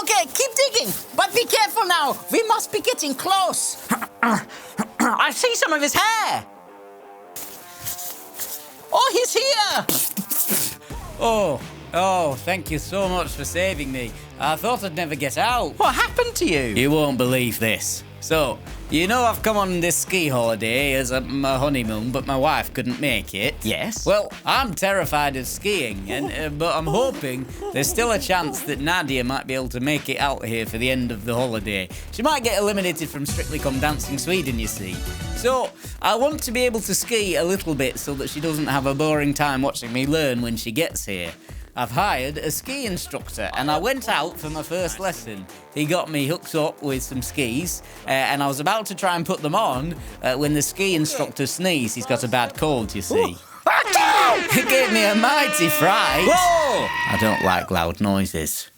Okay, keep digging, but be careful now. We must be getting close. I see some of his hair. Oh, he's here. Oh, thank you so much for saving me. I thought I'd never get out. What happened to you? You won't believe this. So, you know I've come on this ski holiday as my honeymoon, but my wife couldn't make it. Yes. Well, I'm terrified of skiing, but I'm hoping there's still a chance that Nadia might be able to make it out here for the end of the holiday. She might get eliminated from Strictly Come Dancing Sweden, you see. So, I want to be able to ski a little bit so that she doesn't have a boring time watching me learn when she gets here. I've hired a ski instructor and I went out for my first lesson. He got me hooked up with some skis and I was about to try and put them on when the ski instructor sneezed. He's got a bad cold, you see. It gave me a mighty fright. Whoa! I don't like loud noises.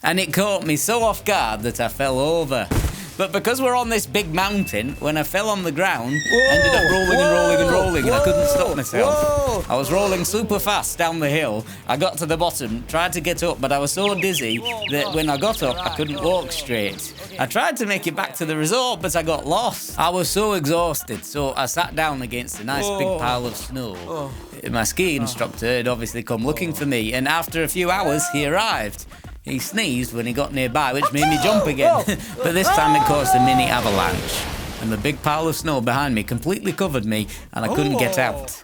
And it caught me so off guard that I fell over. But because we're on this big mountain, when I fell on the ground, I ended up rolling. I couldn't stop myself. I was rolling super fast down the hill. I got to the bottom, tried to get up, but I was so dizzy that when I got up, I couldn't walk straight. I tried to make it back to the resort, but I got lost. I was so exhausted, so I sat down against a nice big pile of snow. My ski instructor had obviously come looking for me, and after a few hours, he arrived. He sneezed when he got nearby, which made me jump again. But this time it caused a mini avalanche. And the big pile of snow behind me completely covered me, and I couldn't get out.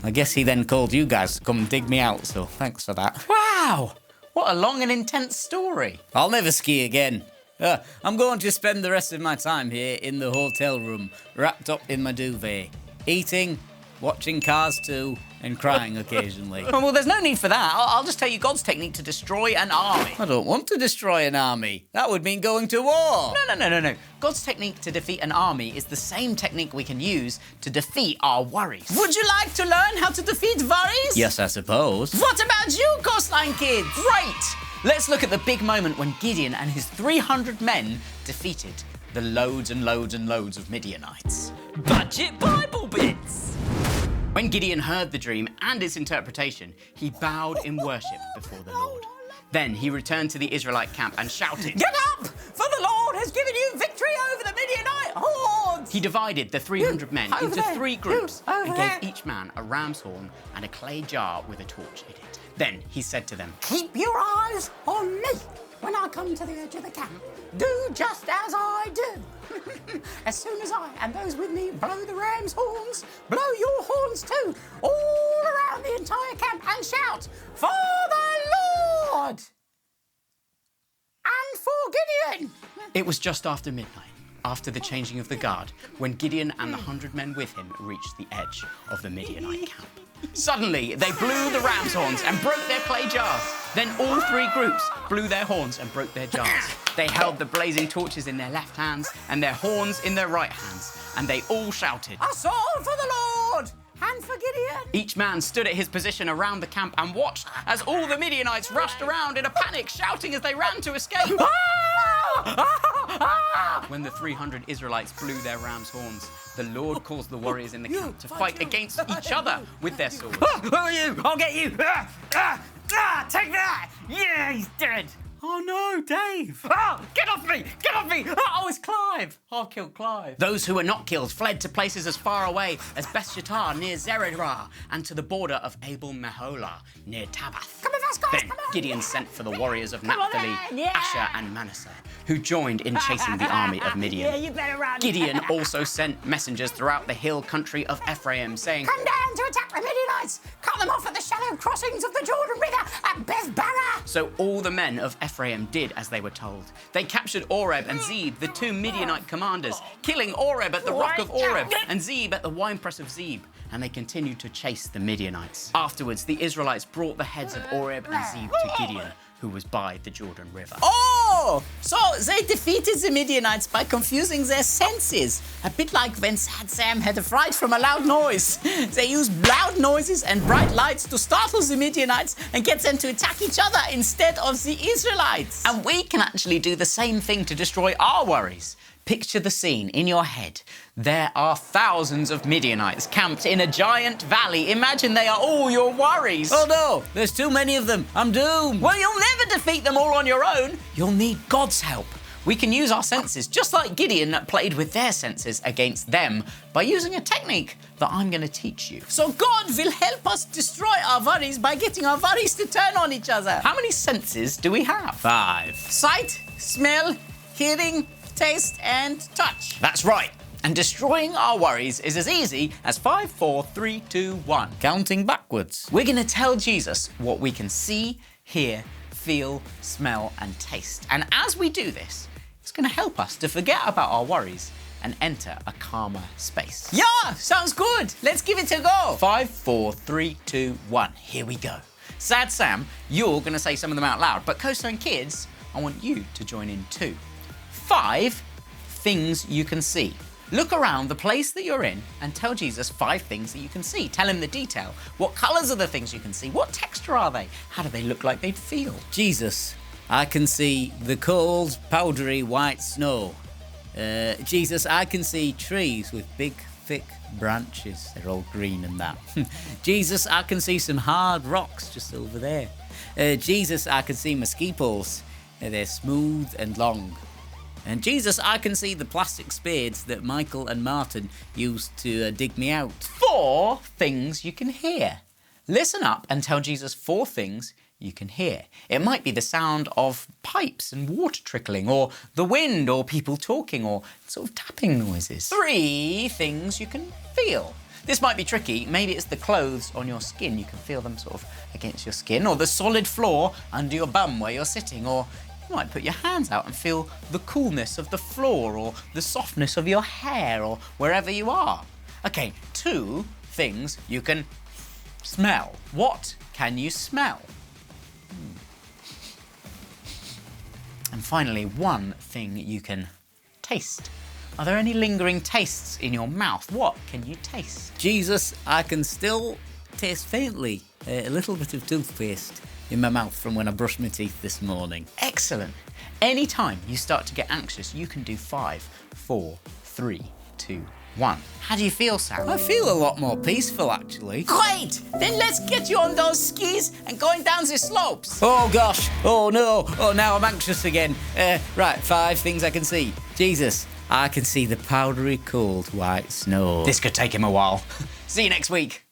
I guess he then called you guys to come dig me out, so thanks for that. Wow! What a long and intense story. I'll never ski again. I'm going to spend the rest of my time here in the hotel room, wrapped up in my duvet, eating, watching Cars 2, and crying occasionally. Well, there's no need for that. I'll just tell you God's technique to destroy an army. I don't want to destroy an army. That would mean going to war. No. God's technique to defeat an army is the same technique we can use to defeat our worries. Would you like to learn how to defeat worries? Yes, I suppose. What about you, Coastline Kids? Great! Let's look at the big moment when Gideon and his 300 men defeated the loads and loads and loads of Midianites. Budget Bible bits! When Gideon heard the dream and its interpretation, he bowed in worship before the Lord. Then he returned to the Israelite camp and shouted, "Get up! For the Lord has given you victory over the Midianite hordes!" He divided the 300 men into 3 groups and gave each man a ram's horn and a clay jar with a torch in it. Then he said to them, "Keep your eyes on me when I come to the edge of the camp. Do just as I do. As soon as I and those with me blow the ram's horns, blow your horns too, all around the entire camp, and shout, 'For the Lord and for Gideon!'" It was just after midnight, after the changing of the guard, when Gideon and the 100 men with him reached the edge of the Midianite camp. Suddenly, they blew the ram's horns and broke their clay jars. Then all 3 groups blew their horns and broke their jars. They held the blazing torches in their left hands and their horns in their right hands, and they all shouted, "A sword for the Lord and for Gideon!" Each man stood at his position around the camp and watched as all the Midianites rushed around in a panic, shouting as they ran to escape. When the 300 Israelites blew their ram's horns, the Lord caused the warriors in the camp to fight against each other with their swords. "Who are you? I'll get you! Take that! Yeah, he's dead!" "Oh no, Dave!" Get off me! Get off me! Oh, it's Clive! I've killed Clive. Those who were not killed fled to places as far away as Beth-Shittah near Zeredah and to the border of Abel-Meholah near Tabbath. Come with us, guys! Then Gideon sent for the warriors of Naphtali, Asher and Manasseh, who joined in chasing the army of Midian. You better run. Gideon also sent messengers throughout the hill country of Ephraim, saying, "Come down to attack the Midianites! Cut them off at the shallow crossings of the Jordan River at Beth-barah!" So all the men of Ephraim did as they were told. They captured Oreb and Zeb, the 2 Midianite commanders, killing Oreb at the rock of Oreb and Zeb at the winepress of Zeb, and they continued to chase the Midianites. Afterwards, the Israelites brought the heads of Oreb and Zeb to Gideon, who was by the Jordan River. Oh, so they defeated the Midianites by confusing their senses. A bit like when Sam had a fright from a loud noise. They used loud noises and bright lights to startle the Midianites and get them to attack each other instead of the Israelites. And we can actually do the same thing to destroy our worries. Picture the scene in your head. There are thousands of Midianites camped in a giant valley. Imagine they are all your worries. Oh no, there's too many of them. I'm doomed. Well, you'll never defeat them all on your own. You'll need God's help. We can use our senses, just like Gideon played with their senses against them, by using a technique that I'm going to teach you. So God will help us destroy our worries by getting our worries to turn on each other. How many senses do we have? 5. Sight, smell, hearing, taste, and touch. That's right. And destroying our worries is as easy as 5, 4, 3, 2, 1. Counting backwards. We're going to tell Jesus what we can see, hear, feel, smell, and taste. And as we do this, it's going to help us to forget about our worries and enter a calmer space. Yeah, sounds good. Let's give it a go. 5, 4, 3, 2, 1. Here we go. Sad Sam, you're going to say some of them out loud, but Coastline Kids, I want you to join in too. 5 things you can see. Look around the place that you're in and tell Jesus 5 things that you can see. Tell him the detail. What colours are the things you can see? What texture are they? How do they look like they'd feel? Jesus, I can see the cold, powdery white snow. Jesus, I can see trees with big, thick branches. They're all green and that. Jesus, I can see some hard rocks just over there. Jesus, I can see mosquitoes. They're smooth and long. And Jesus, I can see the plastic spades that Michael and Martin used to dig me out. 4 things you can hear. Listen up and tell Jesus 4 things you can hear. It might be the sound of pipes and water trickling, or the wind, or people talking, or sort of tapping noises. 3 things you can feel. This might be tricky. Maybe it's the clothes on your skin. You can feel them sort of against your skin, or the solid floor under your bum where you're sitting, or you might put your hands out and feel the coolness of the floor, or the softness of your hair, or wherever you are. Okay, 2 things you can smell. What can you smell? And finally, 1 thing you can taste. Are there any lingering tastes in your mouth? What can you taste? Jesus, I can still taste faintly a little bit of toothpaste in my mouth from when I brushed my teeth this morning. Excellent. Anytime you start to get anxious, you can do 5, 4, 3, 2, 1. How do you feel, Sam? I feel a lot more peaceful, actually. Great! Then let's get you on those skis and going down the slopes. Oh, gosh. Oh, no. Oh, now I'm anxious again. Right, 5 things I can see. Jesus, I can see the powdery cold white snow. This could take him a while. See you next week.